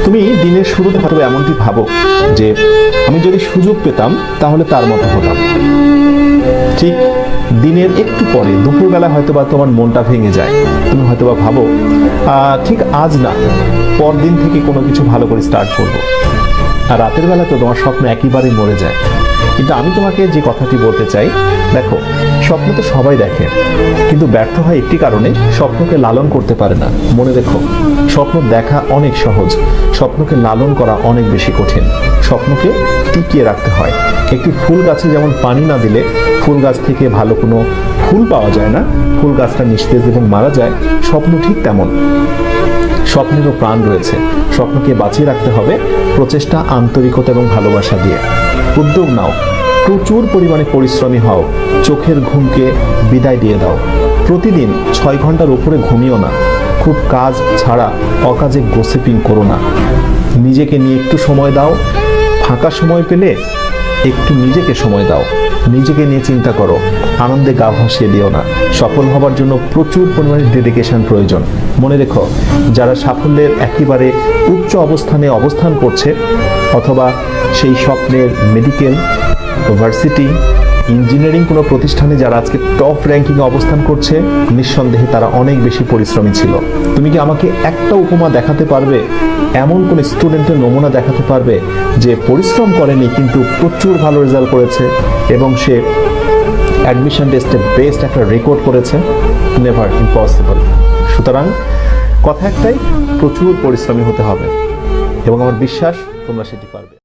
তুমি দিনের শুরুতে হয়তো এমনটি ভাবো যে আমি যদি সুযোগ পেতাম তাহলে তার মতো হতাম। ঠিক দিনের একটু পরে দুপুরবেলা হয়তোবা তোমার মনটা ভেঙে যায়। তুমি হয়তোবা ভাবো ঠিক আজ না, পরদিন থেকে কোনো কিছু ভালো করে স্টার্ট করবো। আর রাতের বেলা তো তোমার স্বপ্ন একেবারেই মরে যায়। কিন্তু আমি তোমাকে যে কথাটি বলতে চাই, দেখো, স্বপ্ন তো সবাই দেখে, কিন্তু ব্যর্থ হয় একটি কারণে, স্বপ্নকে লালন করতে পারে না। মনে রেখো, স্বপ্ন দেখা অনেক সহজ, স্বপ্নকে লালন করা অনেক বেশি কঠিন। স্বপ্নকে টিকিয়ে রাখতে হয়। একটি ফুল গাছে যেমন পানি না দিলে ফুল গাছ থেকে ভালো কোনো ফুল পাওয়া যায় না, ফুল গাছটা নিস্তেজ এবং মারা যায়, স্বপ্ন ঠিক তেমন। স্বপ্নেরও প্রাণ রয়েছে। স্বপ্নকে বাঁচিয়ে রাখতে হবে প্রচেষ্টা, আন্তরিকতা এবং ভালোবাসা দিয়ে। উদ্যোগ নাও, প্রচুর পরিমাণে পরিশ্রমী হও, চোখের ঘুমকে বিদায় দিয়ে দাও। প্রতিদিন 6 ঘন্টার উপরে ঘুমিও না। খুব কাজ ছাড়া অকাজে গোসিপিং করো না। নিজেকে নিয়ে একটু সময় দাও। ফাঁকা সময় পেলে একটু নিজেকে সময় দাও। নিজেকে নিয়ে চিন্তা করো, আনন্দে গা ভাসিয়ে দিও না। সফল হবার জন্য প্রচুর পরিমাণে ডেডিকেশন প্রয়োজন। মনে রেখো, যারা সাফল্যের একেবারে উচ্চ অবস্থানে অবস্থান করছে, অথবা সেই স্বপ্নের মেডিকেল, ভার্সিটি, ইঞ্জিনিয়ারিং কোনো প্রতিষ্ঠানে যারা আজকে টপ র্যাঙ্কিংয়ে অবস্থান করছে, নিঃসন্দেহে তারা অনেক বেশি পরিশ্রমী ছিল। তুমি কি আমাকে একটা উপমা দেখাতে পারবে, এমন কোন স্টুডেন্টের নমুনা দেখাতে পারবে যে পরিশ্রম করেনি কিন্তু প্রচুর ভালো রেজাল্ট করেছে এবং সে অ্যাডমিশন টেস্টে বেস্ট একটা রেকর্ড করেছে? Never, impossible. সুতরাং কথা একটাই, প্রচুর পরিশ্রমী হতে হবে এবং আমার বিশ্বাস তোমরা সেটি পারবে।